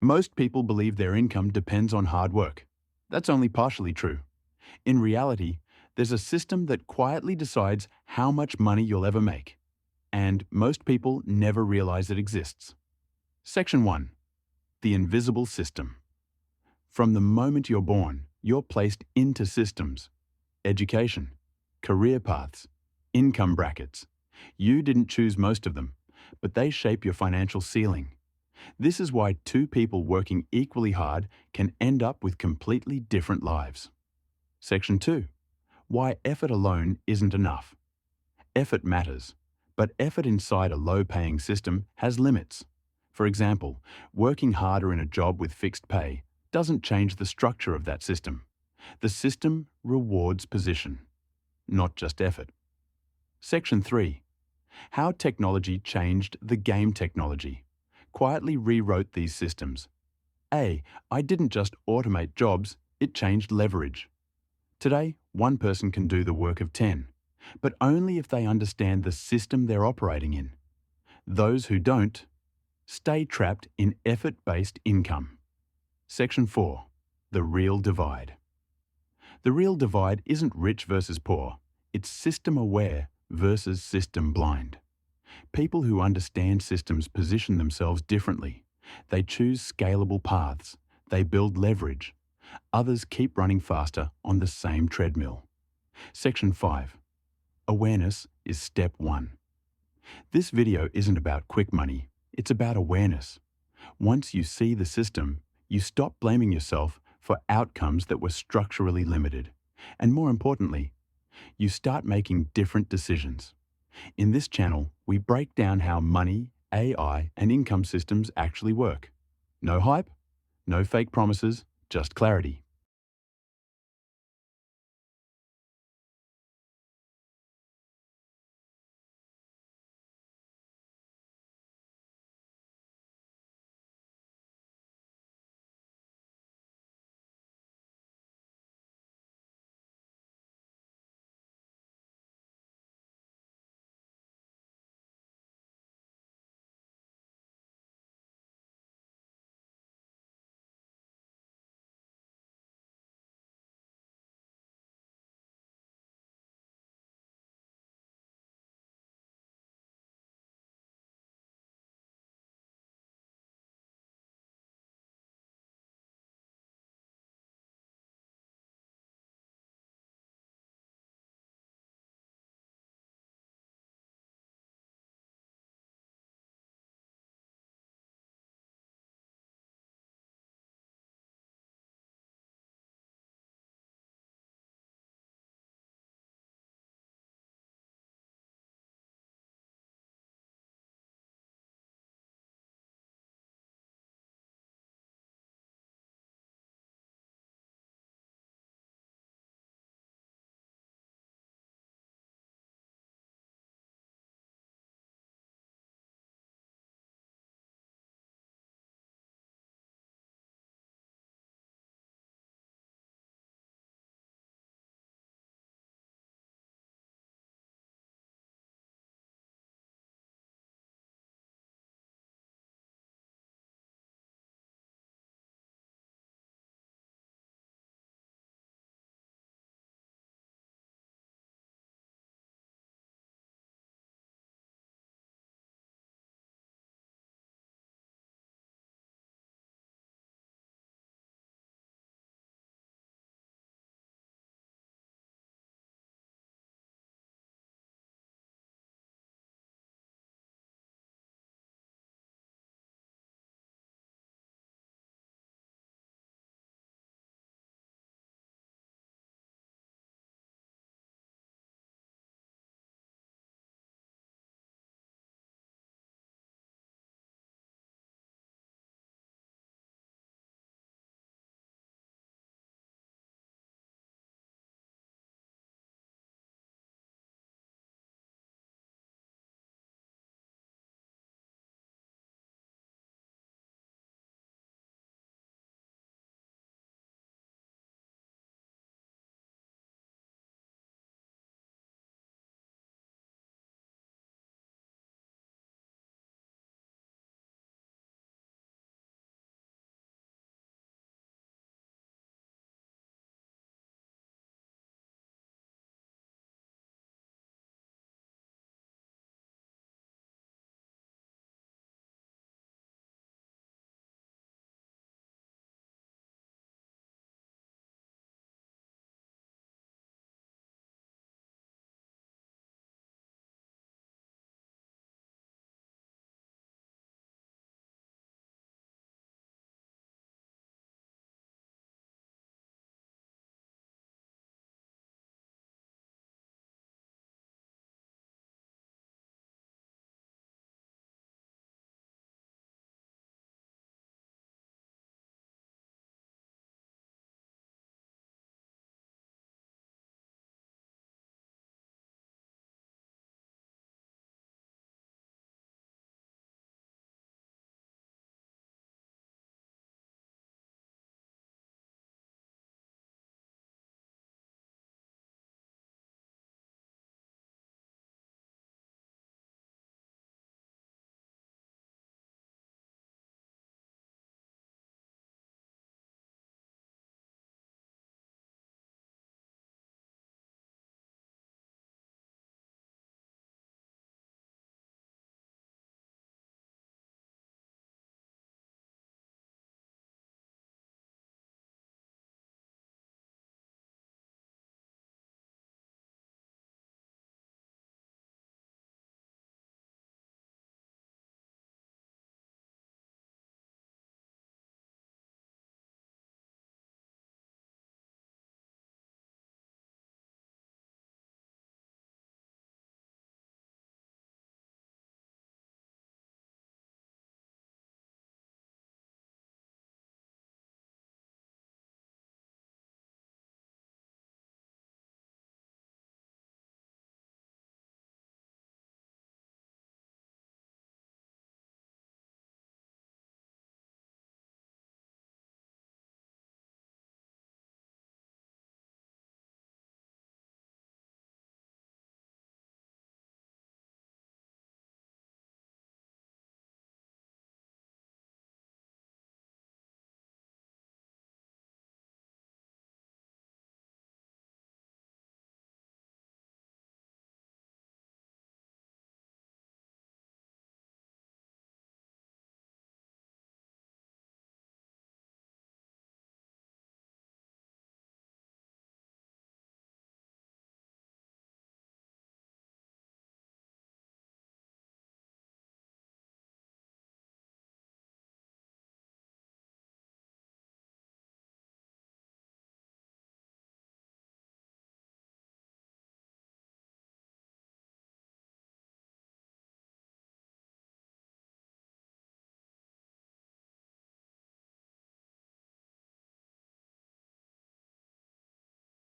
Most people believe their income depends on hard work. That's only partially true. In reality, there's a system that quietly decides how much money you'll ever make, and most people never realize it exists. Section 1. The Invisible System. From the moment you're born, you're placed into systems: education, career paths, income brackets. You didn't choose most of them, but they shape your financial ceiling. This is why two people working equally hard can end up with completely different lives. Section 2. Why effort alone isn't enough. Effort matters, but effort inside a low-paying system has limits. For example, working harder in a job with fixed pay doesn't change the structure of that system. The system rewards position, not just effort. Section 3. How technology changed the game technology. Quietly rewrote these systems. A. I didn't just automate jobs, it changed leverage. Today, one person can do the work of 10, but only if they understand the system they're operating in. Those who don't stay trapped in effort-based income. Section 4. The Real Divide. The real divide isn't rich versus poor, it's system-aware versus system-blind. People who understand systems position themselves differently. They choose scalable paths. They build leverage. Others keep running faster on the same treadmill. Section 5. Awareness is step 1. This video isn't about quick money. It's about awareness. Once you see the system, you stop blaming yourself for outcomes that were structurally limited. And more importantly, you start making different decisions. In this channel, we break down how money, AI, and income systems actually work. No hype, no fake promises, just clarity.